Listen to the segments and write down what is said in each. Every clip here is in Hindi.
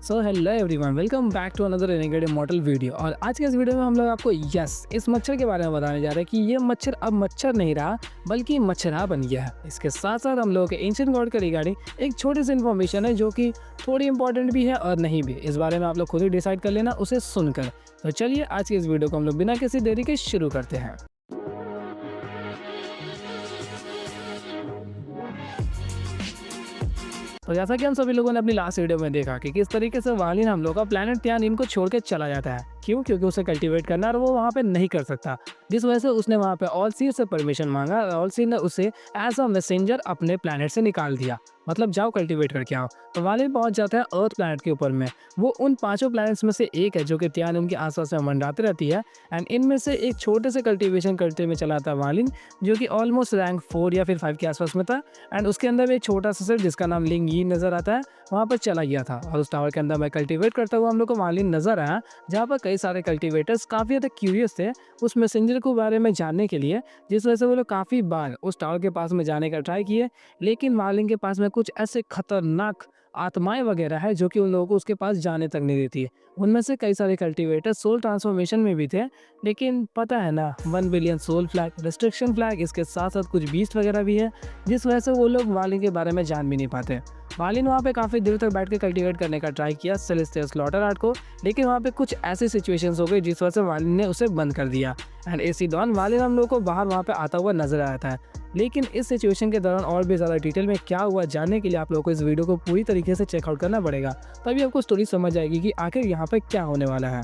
So hello everyone, welcome back to another renegade model video. और आज के इस वीडियो में हम लोग आपको इस मच्छर के बारे में बताने जा रहे हैं कि ये मच्छर अब मच्छर नहीं रहा बल्कि मच्छरा बन गया है। इसके साथ साथ हम लोगों के एंशिएंट गॉड के रिगार्डिंग एक छोटी सी इन्फॉर्मेशन है जो कि थोड़ी इंपॉर्टेंट भी है और नहीं भी। इस बारे में आप लोग खुद ही डिसाइड कर लेना उसे सुनकर। तो चलिए आज की इस वीडियो को हम लोग बिना किसी देरी के शुरू करते हैं। तो जैसा कि हम सभी लोगों ने अपनी लास्ट वीडियो में देखा कि किस तरीके से वालिन हम लोग का प्लैनेट त्यानिन को छोड़ के चला जाता है। क्यों? क्योंकि उसे कल्टीवेट करना और वो वहाँ पे नहीं कर सकता, जिस वजह से उसने वहाँ पे ऑलसीर से परमिशन मांगा और ऑलसीर ने उसे एज अ मैसेंजर अपने प्लैनेट से निकाल दिया। मतलब जाओ कल्टीवेट करके आओ। तो वालिन पहुंच जाता है अर्थ प्लैनेट के ऊपर में। वो उन 5 प्लैनेट्स में से एक है जो कि त्यानिन के आसपास में मंडराती रहती है। एंड इनमें से एक छोटे से कल्टीवेशन करते में चला था वालिन, जो कि ऑलमोस्ट रैंक 4 या फिर 5 के आसपास में था। एंड उसके अंदर में एक छोटा सा सेट जिसका नाम लिंग यी नजर आता है, वहाँ पर चला गया था। और उस टावर के अंदर में कल्टीवेट करता हुआ हम लोग को वालिन नजर आया, जहाँ पर कई सारे कल्टीवेटर्स काफ़ी ज़्यादा क्यूरियस थे उस मैसेंजर के बारे में जानने के लिए, जिस वजह से वो लोग काफ़ी बार उस टावर के पास में जाने का ट्राई किए। लेकिन वालिन के पास में कुछ ऐसे खतरनाक आत्माएं वगैरह है जो कि उन लोगों को उसके पास जाने तक नहीं देती है। उनमें से कई सारे कल्टीवेटर सोल ट्रांसफॉर्मेशन में भी थे, लेकिन पता है ना 1 billion soul flag, restriction flag, इसके साथ साथ कुछ बीस्ट वगैरह भी है, जिस वजह से वो लोग वालिन के बारे में जान भी नहीं पाते। वालिन वहाँ पे काफ़ी देर तक बैठ के कल्टीवेट करने का ट्राई किया सेलेस्टियल स्लॉटर आर्ट को, लेकिन वहाँ पे कुछ ऐसी सिचुएशंस हो गई जिस वजह से वालिन ने उसे बंद कर दिया। एंड इसी दौरान वालिन हम लोग को बाहर वहाँ पे आता हुआ नजर आता है। लेकिन इस सिचुएशन के दौरान और भी ज़्यादा डिटेल में क्या हुआ जानने के लिए आप लोगों को इस वीडियो को पूरी तरीके से चेकआउट करना पड़ेगा, तभी आपको स्टोरी समझ आएगी कि आखिर यहाँ पे क्या होने वाला है।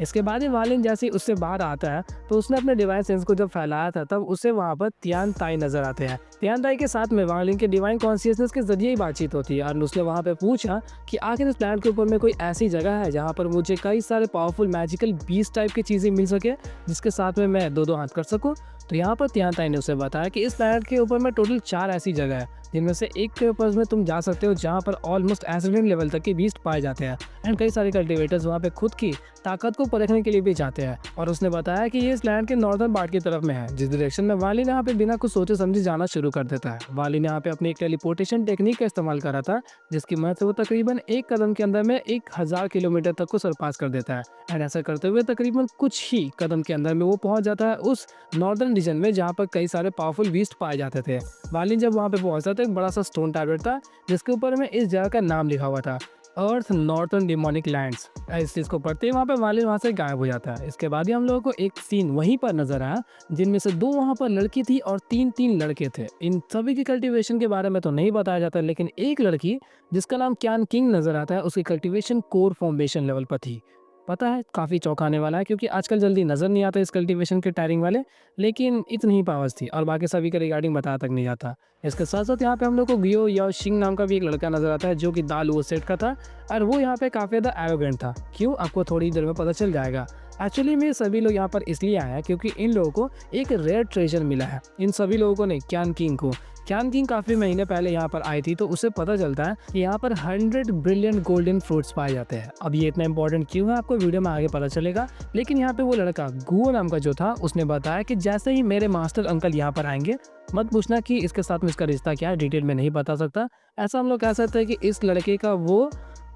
इसके बाद ही वालिन जैसे ही उससे बाहर आता है तो उसने अपने डिवाइन सेंस को जब फैलाया था तब उसे वहाँ पर तियान ताई नजर आते हैं। तियान ताई के साथ में वालिन के डिवाइन कॉन्शियसनेस के जरिए ही बातचीत होती है और उसने वहाँ पे पूछा कि आखिर इस प्लैनेट के ऊपर में कोई ऐसी जगह है जहाँ पर मुझे कई सारे पावरफुल मैजिकल बीस्ट टाइप की चीज़ें मिल सके जिसके साथ में मैं 2-2 हाथ कर सकूँ। तो यहाँ पर तियान ताई ने उसे बताया कि इस प्लैनेट के ऊपर में टोटल 4 ऐसी जगह है, जिनमें से एक के ऊपर में तुम जा सकते हो जहाँ पर ऑलमोस्ट एसिडेंट लेवल तक के बीस्ट पाए जाते हैं। एंड कई सारे कल्टीवेटर्स वहाँ पे खुद की ताकत को परखने के लिए भी जाते हैं। और उसने बताया कि ये इस लैंड के नॉर्दर्न पार्ट की तरफ में है, जिस डायरेक्शन में वालिन यहाँ पे बिना कुछ सोचे समझे जाना शुरू कर देता है। वालिन यहाँ पे अपनी एक टेलीपोर्टेशन टेक्निक का इस्तेमाल करा था, जिसकी मदद से वो तकरीबन एक कदम के अंदर में 1000 किलोमीटर तक को सरपास कर देता है। एंड ऐसा करते हुए तकरीबन कुछ ही कदम के अंदर में वो पहुंच जाता है उस नॉर्दर्न रीजन में जहाँ पर कई सारे पावरफुल बीस्ट पाए जाते थे। वालिन जब वहाँ पे पहुंचता था एक बड़ा सा स्टोन टैबलेट था जिसके ऊपर में इस जगह का नाम लिखा हुआ था, अर्थ नॉर्थर्न डिमोनिक लैंड्स। इस चीज़ को पढ़ते ही वहाँ पे वालिन वहाँ से गायब हो जाता है। इसके बाद ही हम लोगों को एक सीन वहीं पर नजर आया जिनमें से 2 वहाँ पर लड़की थी और 3 लड़के थे। इन सभी की कल्टीवेशन के बारे में तो नहीं बताया जाता, लेकिन एक लड़की जिसका नाम क्यान किंग नजर आता है उसकी कल्टीवेशन कोर फॉर्मेशन लेवल पर थी। पता है काफ़ी चौंकाने वाला है क्योंकि आजकल जल्दी नज़र नहीं आता इस कल्टीवेशन के टायरिंग वाले, लेकिन इतनी ही पावर्स थी और बाकी सभी के रिगार्डिंग बताया तक नहीं जाता। इसके साथ साथ यहाँ पे हम लोग को गियो या शिंग नाम का भी एक लड़का नजर आता है जो कि दालू सेट का था और वो यहाँ पे काफ़ी ज़्यादा एरोगेंट था। क्यों? आपको थोड़ी देर में पता चल जाएगा। एक्चुअली में सभी लोग यहाँ पर इसलिए आए हैं क्योंकि इन लोगों को एक रेयर ट्रेजर मिला है। इन सभी लोगों को नहीं, क्यान किंग को। क्यान किंग काफ़ी महीने पहले यहाँ पर आई थी तो उसे पता चलता है कि यहाँ पर 100 ब्रिलियंट गोल्डन फ्रूट्स पाए जाते हैं। अब ये इतना इंपॉर्टेंट क्यों है आपको वीडियो में आगे पता चलेगा, लेकिन यहाँ पे वो लड़का गुओ नाम का जो था उसने बताया कि जैसे ही मेरे मास्टर अंकल यहाँ पर आएंगे, मत पूछना कि इसके साथ में इसका रिश्ता क्या है, डिटेल में नहीं बता सकता। ऐसा हम लोग कह सकते हैं कि इस लड़के का वो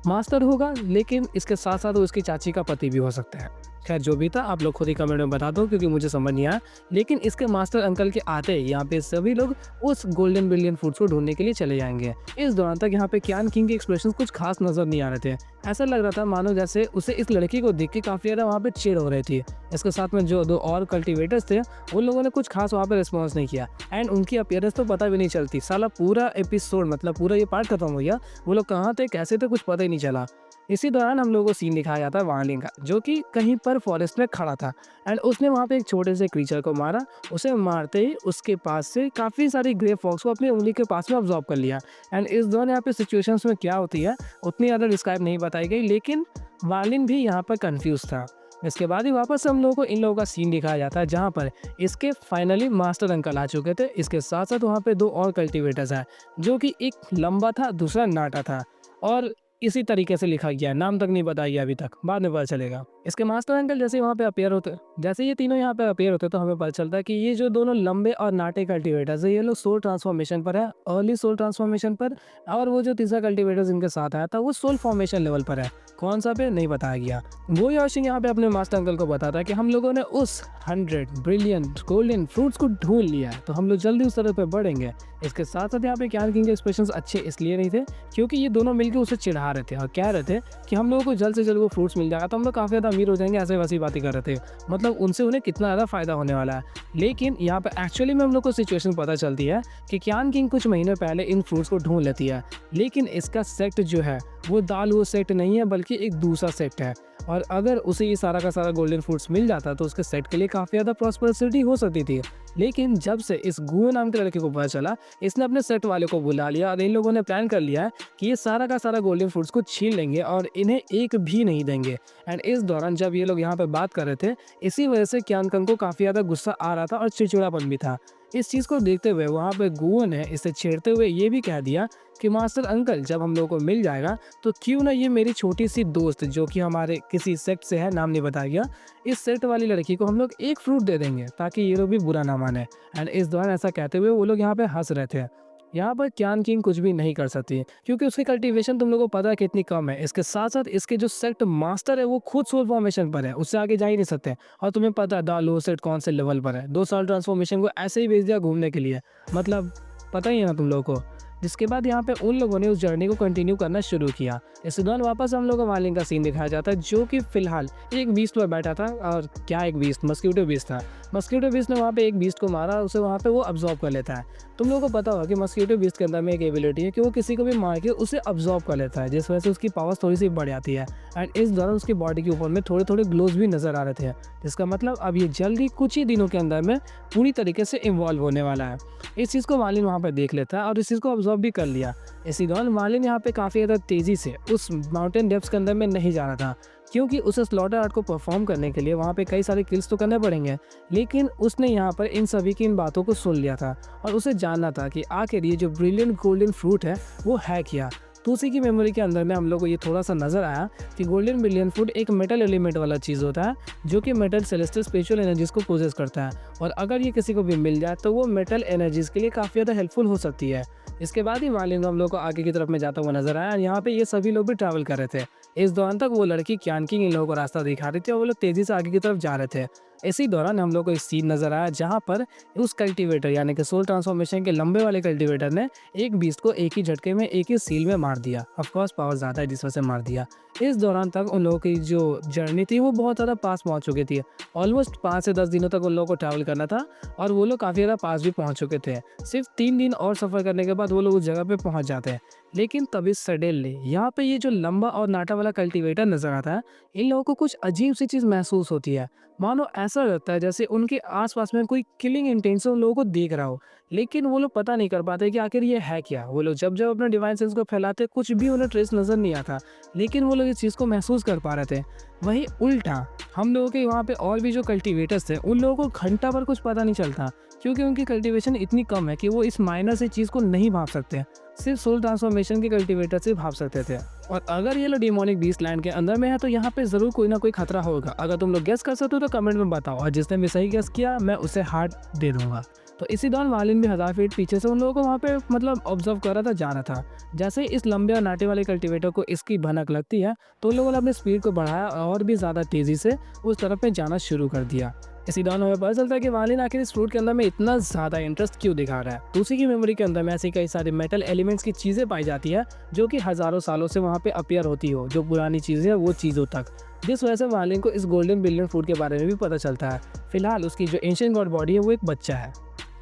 मास्टर होगा, लेकिन इसके साथ साथ वो उसकी चाची का पति भी हो सकता है। खैर जो भी था आप लोग खुद ही कमेंट में बता दो क्योंकि मुझे समझ नहीं आया। लेकिन इसके मास्टर अंकल के आते यहाँ पे सभी लोग उस गोल्डन बिलियन फ्रूट्स को ढूंढने के लिए चले जाएंगे। इस दौरान तक यहाँ पे क्यान किंग के एक्सप्रेशन कुछ खास नजर नहीं आ रहे थे। ऐसा लग रहा था मानो जैसे उसे इस लड़की को देख के काफी ज्यादा वहाँ पे चिढ़ हो रही थी। इसके साथ में जो 2 और कल्टीवेटर्स थे उन लोगों ने कुछ खास वहाँ पे रिस्पॉन्स नहीं किया एंड उनकी अपीयरेंस तो पता भी नहीं चलती। साला पूरा एपिसोड मतलब पूरा ये पार्ट खत्म हो गया, वो लोग कहाँ थे कैसे थे कुछ पता ही नहीं चला। इसी दौरान हम लोगों को सीन दिखाया जाता है वालिन का, जो कि कहीं पर फॉरेस्ट में खड़ा था एंड उसने वहाँ पे एक छोटे से क्रीचर को मारा। उसे मारते ही उसके पास से काफ़ी सारी ग्रे फॉक्स को अपनी उंगली के पास में ऑब्जॉर्व कर लिया। एंड इस दौरान यहाँ पे सिचुएशंस में क्या होती है उतनी ज़्यादा डिस्क्राइब नहीं बताई गई, लेकिन वालिन भी यहाँ पर कन्फ्यूज था। इसके बाद ही वापस हम लोगों को इन लोगों का सीन दिखाया जाता है जहाँ पर इसके फाइनली मास्टर अंकल आ चुके थे। इसके साथ साथ वहाँ पे 2 और कल्टीवेटर्स हैं, जो कि एक लंबा था दूसरा नाटा था। और इसी तरीके से लिखा गया है, नाम तक नहीं बताया गया अभी तक, बाद में पता चलेगा। इसके मास्टर अंकल जैसे वहाँ पे अपीयर होते, जैसे ये तीनों यहाँ पे अपीयर होते तो हमें पता चलता है कि ये जो दोनों लंबे और नाटे कल्टीवेटर्स है ये लोग सोल ट्रांसफॉर्मेशन पर है, अर्ली सोल ट्रांसफॉर्मेशन पर। और वो जो तीसरा कल्टीवेटर इनके साथ आया था वो सोल फॉर्मेशन लेवल पर है, कौन सा पे नहीं बताया गया। वो योशी यहाँ पे अपने मास्टर अंकल को बताता है कि हम लोगों ने उस 100 ब्रिलियंट गोल्डन फ्रूट्स को ढूंढ लिया है, तो हम लोग जल्दी उस तरफ पे बढ़ेंगे। इसके साथ साथ यहाँ पे क्यान किंग के एक्सप्रेशंस अच्छे इसलिए नहीं थे क्योंकि ये दोनों मिलकर उसे चिढ़ा रहे थे और कह रहे थे कि हम लोगों को जल्द से जल्द वो फ्रूट्स मिल जाएगा तो हम लोग काफ़ी ज़्यादा अमीर हो जाएंगे, ऐसे वैसी बातें कर रहे थे। मतलब उनसे उन्हें कितना ज़्यादा फायदा होने वाला है। लेकिन यहाँ पे एक्चुअली में हम लोग को सिचुएशन पता चलती है कि क्यान किंग कुछ महीने पहले इन फ्रूट्स को ढूंढ लेती है, लेकिन इसका सेक्ट जो है वो वो सेट नहीं है बल्कि एक दूसरा सेट है। और अगर उसे ये सारा का सारा गोल्डन फ्रूट्स मिल जाता तो उसके सेट के लिए काफ़ी ज़्यादा प्रॉस्पेरिटी हो सकती थी। लेकिन जब से इस गुए नाम के लड़के को पता चला, इसने अपने सेट वाले को बुला लिया और इन लोगों ने प्लान कर लिया है कि ये सारा का सारा गोल्डन फ्रूट्स को छीन लेंगे और इन्हें एक भी नहीं देंगे। एंड इस दौरान जब ये लोग यहाँ पे बात कर रहे थे, इसी वजह से क्यान कंग को काफ़ी ज़्यादा गुस्सा आ रहा था और चिड़चिड़ापन भी था। इस चीज़ को देखते हुए वहाँ पे गुओ ने इसे छेड़ते हुए ये भी कह दिया कि मास्टर अंकल जब हम लोगों को मिल जाएगा तो क्यों ना ये मेरी छोटी सी दोस्त जो कि हमारे किसी सेक्ट से है, नाम नहीं बताया गया, इस सेक्ट वाली लड़की को हम लोग एक फ्रूट दे देंगे ताकि ये लोग भी बुरा ना माने। एंड इस दौरान ऐसा कहते हुए वो लोग यहाँ पे हंस रहे थे। यहाँ पर क्यान किंग कुछ भी नहीं कर सकती क्योंकि उसकी कल्टीवेशन तुम लोगों को पता है कितनी कम है। इसके साथ साथ इसके जो सेक्ट मास्टर है वो खुद सोल फॉर्मेशन पर है, उससे आगे जा ही नहीं सकते। और तुम्हें पता है द लो सेट कौन से लेवल पर है, 2 साल ट्रांसफॉर्मेशन को ऐसे ही भेज दिया घूमने के लिए, मतलब पता ही है ना तुम लोगों को। जिसके बाद यहाँ पे उन लोगों ने उस जर्नी को कंटिन्यू करना शुरू किया। इस दौरान वापस हम लोग को वालिंग का सीन दिखाया जाता है जो कि फिलहाल एक बीस्ट पर बैठा था। और क्या एक बीस्ट, मस्क्यूटो बीस्ट था। मस्क्यूटो बीस्ट ने वहाँ पे एक बीस्ट को मारा, उसे वहाँ पे वो अब्जॉर्ब कर लेता है। तुम लोगों को पता होगा कि मस्क्यूटो बीस्ट के अंदर में एक एबिलिटी है कि वो किसी को भी मार के उसे अब्जॉर्ब कर लेता है, जिस वजह से उसकी पावर्स थोड़ी सी बढ़ जाती है। एंड इस दौरान उसकी बॉडी के ऊपर में थोड़े थोड़े ग्लोज भी नजर आ रहे थे, जिसका मतलब अब ये जल्दी कुछ ही दिनों के अंदर में पूरी तरीके से इन्वॉल्व होने वाला है। इस चीज़ को मालिन वहाँ पर देख लेता है और इस चीज़ को ऑब्जर्व भी कर लिया। इसी दौरान मालिन यहाँ पे काफ़ी ज़्यादा तेज़ी से उस माउंटेन डेप्स के अंदर में नहीं जा रहा था क्योंकि उसे स्लॉटर आर्ट को परफॉर्म करने के लिए वहाँ पे कई सारे किल्स तो करने पड़ेंगे। लेकिन उसने यहाँ पर इन सभी की इन बातों को सुन लिया था और उसे जानना था कि आखिर ये जो ब्रिलियंट गोल्डन फ्रूट है वो है क्या। तो उसी की मेमोरी के अंदर में हम लोग को ये थोड़ा सा नजर आया कि गोल्डन ब्रिलियंट फ्रूट एक मेटल एलिमेंट वाला चीज़ होता है जो कि मेटल सेलेस्टियल स्पिरिचुअल एनर्जीज को पोजेस करता है, और अगर ये किसी को भी मिल जाए तो वो मेटल एनर्जीज के लिए काफ़ी ज़्यादा हेल्पफुल हो सकती है। इसके बाद ही मालिन हम लोग को आगे की तरफ में जाता हुआ नजर आया और यहाँ पे ये सभी लोग भी ट्रैवल कर रहे थे। इस दौरान तक वो लड़की क्यान किंग इन लोगों को रास्ता दिखा रही थी और वो लोग तेजी से आगे की तरफ जा रहे थे। इसी दौरान हम लोग को एक सीन नजर आया जहाँ पर उस कल्टीवेटर यानी कि सोल ट्रांसफॉर्मेशन के लंबे वाले कल्टीवेटर ने एक बीस्ट को एक ही झटके में एक ही सील में मार दिया। ऑफकोर्स पावर ज़्यादा है जिस वजह से मार दिया। इस दौरान तक उन लोगों की जो जर्नी थी वो बहुत ज़्यादा पास पहुँच चुकी थी। ऑलमोस्ट 5 से 10 दिनों तक उन लोगों को ट्रैवल करना था और वो लोग काफ़ी ज़्यादा पास भी पहुँच चुके थे। सिर्फ 3 दिन और सफ़र करने के बाद वो लोग उस जगह पे पहुँच जाते हैं। लेकिन तभी सडनली यहाँ पे ये जो लंबा और नाटा वाला कल्टीवेटर नजर आता है, इन लोगों को कुछ अजीब सी चीज़ महसूस होती है। मानो ऐसा लगता है जैसे उनके आसपास में कोई किलिंग इंटेंशन उन लोगों को देख रहा हो, लेकिन वो लोग पता नहीं कर पाते कि आखिर ये है क्या। वो लोग जब जब अपने डिवाइन सेंस को फैलाते कुछ भी उन्हें ट्रेस नजर नहीं आता, लेकिन वो लोग इस चीज़ को महसूस कर पा रहे थे। वहीं उल्टा हम लोगों के वहाँ पे और भी जो कल्टीवेटर्स थे उन लोगों को घंटा भर कुछ पता नहीं चलता क्योंकि उनकी कल्टीवेशन इतनी कम है कि वो इस माइनर से चीज़ को नहीं भाप सकते। सिर्फ सोल ट्रांसफॉर्मेशन के कल्टीवेटर से भाप सकते थे। और अगर ये लोग डिमोनिक बीस्ट लैंड के अंदर में है तो यहाँ पे जरूर कोई ना कोई खतरा होगा। अगर तुम लोग गेस कर सकते हो तो कमेंट में बताओ, और जिसने भी सही गेस किया मैं उसे हार्ट दे दूंगा। तो इसी दौरान वालिन भी 1000 फीट पीछे से उन लोगों को वहाँ पे मतलब ऑब्जर्व कर रहा था, जा रहा था। जैसे ही इस लंबे और नाटे वाले कल्टीवेटर को इसकी भनक लगती है तो उन लोगों ने अपनी स्पीड को बढ़ाया और भी ज़्यादा तेज़ी से उस तरफ में जाना शुरू कर दिया। इसी दौरान हमें पता चलता है कि वालिन आखिर इस फ्रूट के अंदर में इतना ज़्यादा इंटरेस्ट क्यों दिखा रहा है। तो उसी की मेमोरी के अंदर में ऐसी कई सारे मेटल एलिमेंट्स की चीज़ें पाई जाती है जो कि हज़ारों सालों से वहाँ पे अपीयर होती हो, जो पुरानी चीज़ें हैं वो चीज़ों तक, जिस वजह से वालिन को इस गोल्डन ब्रिलियंट फ्रूट के बारे में भी पता चलता है। फिलहाल उसकी जो एंशिएंट गॉड बॉडी है वो एक बच्चा है,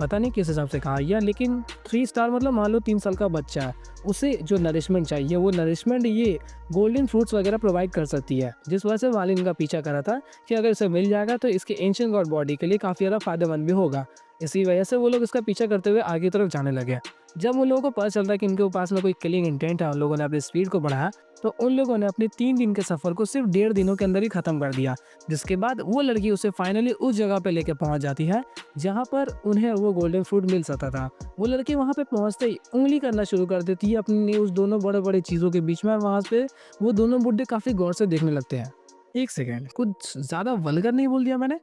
पता नहीं किस हिसाब से कहा गया, लेकिन 3 स्टार मतलब मान लो 3 साल का बच्चा है। उसे जो नरिशमेंट चाहिए वो नरिशमेंट ये गोल्डन फ्रूट्स वगैरह प्रोवाइड कर सकती है, जिस वजह से वालिन का पीछा करा था कि अगर इसे मिल जाएगा तो इसके एंशिएंट गॉड बॉडी के लिए काफ़ी ज़्यादा फायदेमंद भी होगा। इसी वजह से वो लोग इसका पीछा करते हुए आगे की तरफ जाने लगे। जब उन लोगों को पता चलता है कि इनके पास में कोई किलिंग इंटेंट है, उन लोगों ने अपनी स्पीड को बढ़ाया तो उन लोगों ने अपने 3 दिन के सफ़र को सिर्फ 1.5 दिनों के अंदर ही ख़त्म कर दिया, जिसके बाद वो लड़की उसे फाइनली उस जगह पे लेके पहुंच जाती है जहां पर उन्हें वो गोल्डन फ्रूट मिल सकता था। वो लड़की वहां पे पहुंचते ही उंगली करना शुरू कर देती है अपनी उस दोनों बड़े बड़े चीज़ों के बीच में। वहां पे वो दोनों बुड्ढे काफ़ी गौर से देखने लगते हैं। एक सेकेंड, कुछ ज़्यादा वल्गर नहीं बोल दिया मैंने?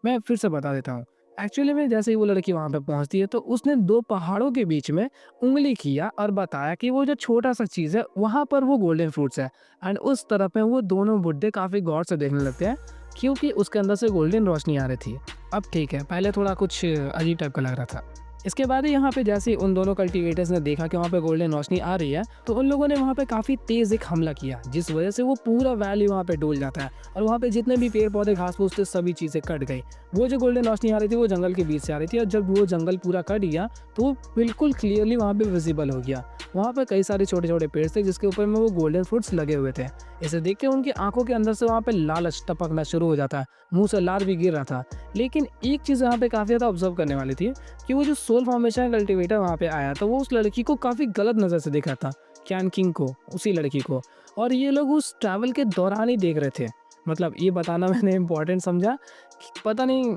मैं फिर से बता देता हूँ। एक्चुअली में जैसे ही वो लड़की वहाँ पे पहुँचती है तो उसने 2 पहाड़ों के बीच में उँगली किया और बताया कि वो जो छोटा-सा चीज़ है वहाँ पर वो गोल्डन फ्रूट्स है। एंड उस तरफ में वो दोनों बुड्ढे काफ़ी गौर से देखने लगते हैं क्योंकि उसके अंदर से गोल्डन रोशनी आ रही थी। अब ठीक है, पहले थोड़ा कुछ अजीब टाइप का लग रहा था। इसके बाद ही यहाँ पे जैसे ही उन दोनों कल्टीवेटर्स ने देखा कि वहाँ पे गोल्डन रोशनी आ रही है, तो उन लोगों ने वहाँ पे काफ़ी तेज़ एक हमला किया, जिस वजह से वो पूरा वैली वहाँ पे डूल जाता है और वहाँ पे जितने भी पेड़ पौधे घास फूस थे सभी चीज़ें कट गई। वो जो गोल्डन रोशनी आ रही थी वो जंगल के बीच से आ रही थी और जब वो जंगल पूरा कट गया तो वो बिल्कुल क्लियरली वहाँ पे विजिबल हो गया। वहाँ पे कई सारे छोटे छोटे पेड़ थे जिसके ऊपर में वो गोल्डन फ्रूट्स लगे हुए थे। इसे देख के उनकी आंखों के अंदर से वहाँ पे लालच टपकना शुरू हो जाता है, मुंह से लार भी गिर रहा था। लेकिन एक चीज़ यहाँ पे काफ़ी ज़्यादा ऑब्जर्व करने वाली थी कि वो जो सोल फॉर्मेशन कल्टीवेटर वहाँ पे आया था वो उस लड़की को काफ़ी गलत नज़र से देखा था, कैन किंग को, उसी लड़की को। और ये लोग उस ट्रैवल के दौरान ही देख रहे थे। मतलब ये बताना मैंने इम्पोर्टेंट समझा कि पता नहीं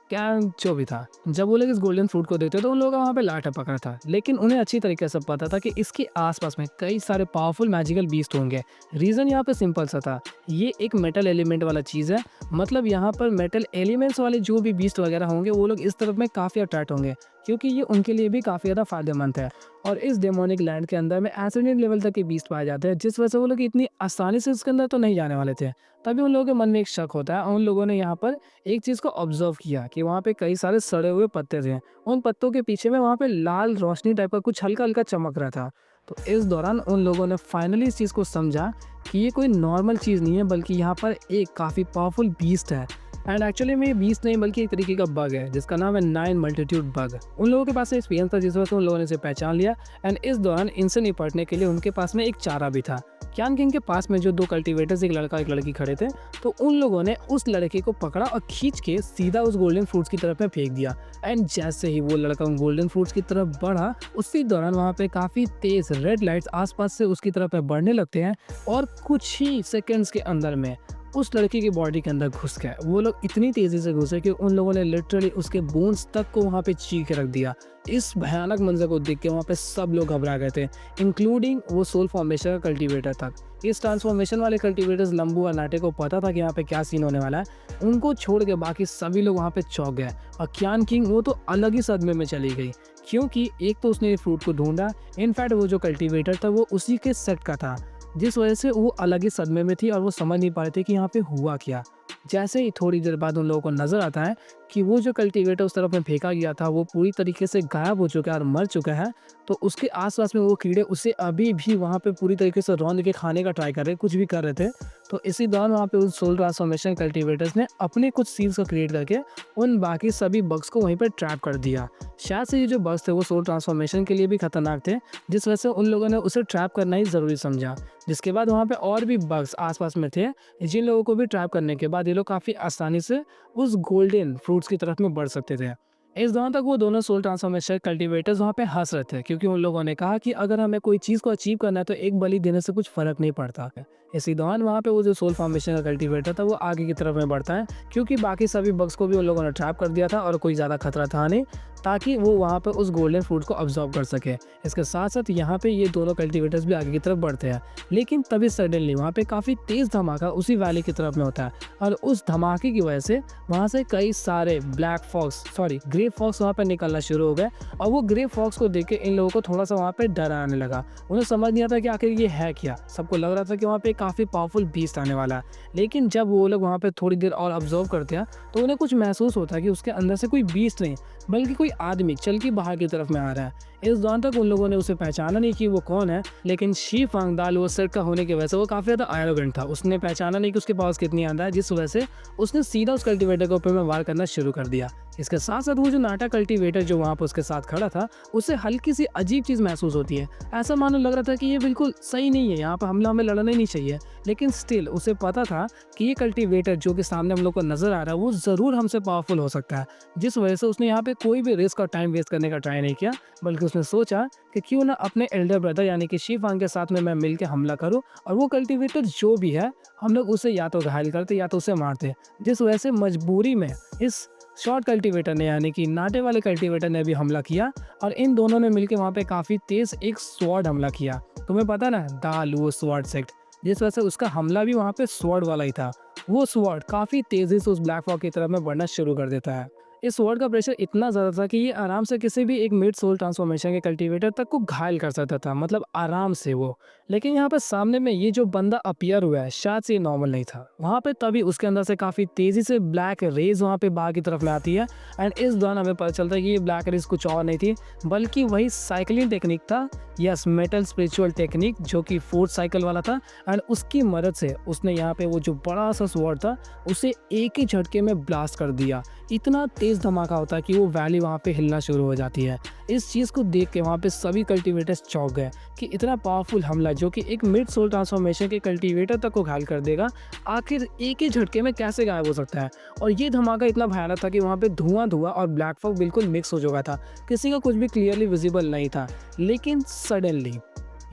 क्या जो भी था। जब वो लोग इस गोल्डन फ्रूट को देखते तो उन लोगों का वहाँ पे लाट टपक रहा था, लेकिन उन्हें अच्छी तरीके से पता था कि इसके आसपास में कई सारे पावरफुल मैजिकल बीस्ट होंगे। रीज़न यहाँ पे सिंपल सा था, ये एक मेटल एलिमेंट वाला चीज़ है। मतलब यहाँ पर मेटल एलिमेंट्स वाले जो भी बीस्ट वगैरह होंगे वो लोग इस तरफ में काफ़ी अट्रैक्ट होंगे क्योंकि ये उनके लिए भी काफ़ी ज़्यादा फायदेमंद है। और इस डेमोनिक लैंड के अंदर में एसिडियन लेवल तक के बीस्ट पाए जाते हैं, जिस वजह से वो लोग इतनी आसानी से इसके अंदर तो नहीं जाने वाले थे। तभी उन लोगों के मन में एक शक होता है और उन लोगों ने यहाँ पर एक चीज़ को ऑब्जर्व किया कि वहाँ पे कई सारे सड़े हुए पत्ते थे। उन पत्तों के पीछे में वहाँ पे लाल रोशनी टाइप का कुछ हल्का-हल्का चमक रहा था। तो इस दौरान उन लोगों ने फाइनली इस चीज़ को समझा कि ये कोई नॉर्मल चीज़ नहीं है बल्कि यहाँ पर एक काफ़ी पावरफुल बीस्ट है। एंड एक्चुअली में ये बीस्ट नहीं बल्कि एक तरीके का बग है जिसका नाम है 9 मल्टीट्यूड बग। उन लोगों के पास एक्सपीरियंस था जिस वजह से उन लोगों ने इसे पहचान लिया। एंड इस दौरान इनसे निपटने के लिए उनके पास में एक चारा भी था। क्यान किंग के पास में जो 2 कल्टीवेटर्स, एक लड़का एक लड़की खड़े थे, तो उन लोगों ने उस लड़के को पकड़ा और खींच के सीधा उस गोल्डन फ्रूट्स की तरफ में फेंक दिया। एंड जैसे ही वो लड़का उन गोल्डन फ्रूट्स की तरफ बढ़ा उसी दौरान वहाँ पे काफ़ी तेज़ रेड लाइट्स आसपास से उसकी तरफ में बढ़ने लगते हैं और कुछ ही सेकेंड्स के अंदर में उस लड़की की बॉडी के अंदर घुस गए। वो लोग इतनी तेज़ी से घुसे कि उन लोगों ने लिटरली उसके बोन्स तक को वहाँ पे चीर के रख दिया। इस भयानक मंजर को देख के वहाँ पे सब लोग घबरा गए थे, इंक्लूडिंग वो सोल फॉर्मेशन का कल्टीवेटर तक। इस ट्रांसफॉर्मेशन वाले कल्टीवेटर्स लंबू और नाटे को पता था कि यहाँ पे क्या सीन होने वाला है। उनको छोड़ के बाकी सभी लोग वहाँ पे चौंक गए और क्यान किंग वो तो अलग ही सदमे में चली गई क्योंकि एक तो उसने फ्रूट को ढूंढा, इनफैक्ट वो जो कल्टीवेटर था वो उसी के सेट का था, जिस वजह से वो अलग ही सदमे में थी और वो समझ नहीं पा रहे थे कि यहाँ पे हुआ क्या। जैसे ही थोड़ी देर बाद उन लोगों को नज़र आता है कि वो जो कल्टीवेटर उस तरफ में फेंका गया था वो पूरी तरीके से गायब हो चुका है और मर चुका है, तो उसके आसपास में वो कीड़े उसे अभी भी वहाँ पे पूरी तरीके से रौंद के खाने का ट्राई कर रहे, कुछ भी कर रहे थे। तो इसी दौरान वहाँ पे उस सोल ट्रांसफॉर्मेशन कल्टीवेटर्स ने अपने कुछ सील्स को क्रिएट करके उन बाकी सभी बग्स को वहीं पर ट्रैप कर दिया। शायद से ये जो बग्स थे वो सोल ट्रांसफॉर्मेशन के लिए भी खतरनाक थे, जिस वजह से उन लोगों ने उसे ट्रैप करना ही ज़रूरी समझा। जिसके बाद वहाँ पे और भी बग्स आसपास में थे, जिन लोगों को भी ट्रैप करने के बाद ये लोग काफ़ी आसानी से उस गोल्डन फ्रूट्स की तरफ में बढ़ सकते थे। इस दौरान तक वो दोनों सोल ट्रांसफॉर्मेशन कल्टीवेटर्स वहाँ पे हंस रहे थे क्योंकि उन लोगों ने कहा कि अगर हमें कोई चीज़ को अचीव करना है तो एक बलि देने से कुछ फ़र्क नहीं पड़ता। इसी दौरान वहाँ पे वो जो सोल फॉर्मेशन का कल्टीवेटर था वो आगे की तरफ में बढ़ता है क्योंकि बाकी सभी बग्स को भी उन लोगों ने ट्रैप कर दिया था और कोई ज़्यादा खतरा था नहीं, ताकि वो वहाँ पे उस गोल्डन फ्रूट को अब्जॉर्ब कर सके। इसके साथ साथ यहाँ पे ये दोनों कल्टीवेटर्स भी आगे की तरफ बढ़ते हैं, लेकिन तभी सडनली वहाँ पे काफ़ी तेज़ धमाका उसी वैली की तरफ में होता है और उस धमाके की वजह से वहाँ से कई सारे ग्रे फॉक्स वहाँ पे निकलना शुरू हो गए और वो ग्रे फॉक्स को देख के इन लोगों को थोड़ा सा वहाँ पे डर आने लगा। उन्हें समझ नहीं आता कि आखिर ये है क्या। सबको लग रहा था कि वहाँ पे काफ़ी पावरफुल बीस्ट आने वाला है, लेकिन जब वो लोग वहाँ पे थोड़ी देर और ऑब्जर्व करते हैं तो उन्हें कुछ महसूस होता है कि उसके अंदर से कोई बीस्ट नहीं बल्कि कोई आदमी चल के बाहर की तरफ में आ रहा है। इस दौरान तक उन लोगों ने उसे पहचाना नहीं कि वो कौन है, लेकिन शी फांगदाल वो सिर का होने की वजह से वो काफ़ी ज़्यादा एरोगेंट था। उसने पहचाना नहीं कि उसके पास कितनी आंदा है, जिस वजह से उसने सीधा उस कल्टीवेटर के ऊपर में वार करना शुरू कर दिया। इसके साथ साथ वो जो नाटा कल्टीवेटर जो वहाँ पर उसके साथ खड़ा था, उसे हल्की सी अजीब चीज़ महसूस होती है। ऐसा मानो लग रहा था कि ये बिल्कुल सही नहीं है, यहाँ पर हमला हमें लड़ना ही नहीं चाहिए। लेकिन स्टिल उसे पता था कि ये कल्टीवेटर जो कि सामने हम लोग को नज़र आ रहा है वो ज़रूर हमसे पावरफुल हो सकता है। जिस वजह से उसने यहाँ पे कोई भी रिस्क और टाइम वेस्ट करने का ट्राई नहीं किया, बल्कि उसने सोचा कि क्यों ना अपने एल्डर ब्रदर यानी कि शी-फांग के साथ में मैं मिल के हमला करूँ, और वो कल्टीवेटर जो भी है हम लोग उसे या तो घायल करते या तो उसे मारते। जिस वजह से मजबूरी में इस शॉर्ट कल्टीवेटर ने यानी कि नाटे वाले कल्टीवेटर ने भी हमला किया, और इन दोनों ने मिलकर वहाँ पे काफ़ी तेज़ एक स्वॉर्ड हमला किया। तुम्हें पता ना, द लुओ स्वॉर्ड सेक्ट, जिस वजह से उसका हमला भी वहाँ पे स्वॉर्ड वाला ही था। वो स्वॉर्ड काफ़ी तेज़ी से उस ब्लैक फॉग की तरफ में बढ़ना शुरू कर देता है। इस स्वॉर्ड का प्रेशर इतना ज़्यादा था कि ये आराम से किसी भी एक मिड सोल ट्रांसफॉर्मेशन के कल्टीवेटर तक को घायल कर सकता था, मतलब आराम से वो। लेकिन यहाँ पे सामने में ये जो बंदा अपीयर हुआ है, शायद से ये नॉर्मल नहीं था। वहाँ पे तभी उसके अंदर से काफ़ी तेज़ी से ब्लैक रेज वहाँ पे बाहर की तरफ में आती है, एंड इस दौरान हमें पता चलता है कि ये ब्लैक रेज कुछ और नहीं थी, बल्कि वही साइकिलिंग टेक्निक था, यस, मेटल स्पिरिचुअल टेक्निक, जो कि फोर्थ साइकिल वाला था। एंड उसकी मदद से उसने यहाँ पे वो जो बड़ा सा स्वॉर्ड था उसे एक ही झटके में ब्लास्ट कर दिया। इतना तेज़ धमाका होता है कि वो वैली वहाँ पे हिलना शुरू हो जाती है। इस चीज़ को देख के वहाँ पे सभी कल्टीवेटर्स चौंक गए कि इतना पावरफुल हमला जो कि एक मिड सोल ट्रांसफॉर्मेशन के कल्टीवेटर तक को घायल कर देगा, आखिर एक ही झटके में कैसे गायब हो सकता है। और ये धमाका इतना भयानक था कि वहाँ पे धुआं धुआं और ब्लैक फॉग बिल्कुल मिक्स हो चुका था, किसी का कुछ भी क्लियरली विजिबल नहीं था। लेकिन सडनली,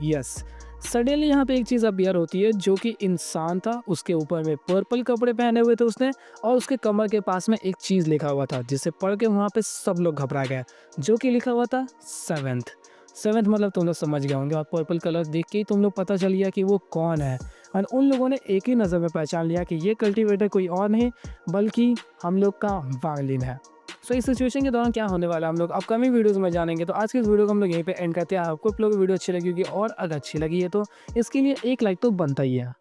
यस, सडनली यहाँ पे एक चीज़ अपीयर होती है जो कि इंसान था, उसके ऊपर में पर्पल कपड़े पहने हुए थे उसने, और उसके कमर के पास में एक चीज़ लिखा हुआ था जिसे पढ़ के वहाँ पे सब लोग घबरा गए, जो कि लिखा हुआ था सेवेंथ। सेवेंथ मतलब तुम लोग समझ गए होंगे, और पर्पल कलर देख के ही तुम लोग पता चल गया कि वो कौन है। और उन लोगों ने एक ही नज़र में पहचान लिया कि ये कल्टीवेटर कोई और नहीं बल्कि हम लोग का वांगलिन है। सो इस सिचुएशन के दौरान क्या होने वाला है हम लोग अपकमिंग वीडियोस में जानेंगे। तो आज की इस वीडियो को हम लोग यहीं पे एंड करते हैं। आपको आप लोग वीडियो अच्छी लगी होगी, और अगर अच्छी लगी है तो इसके लिए एक लाइक तो बनता ही है।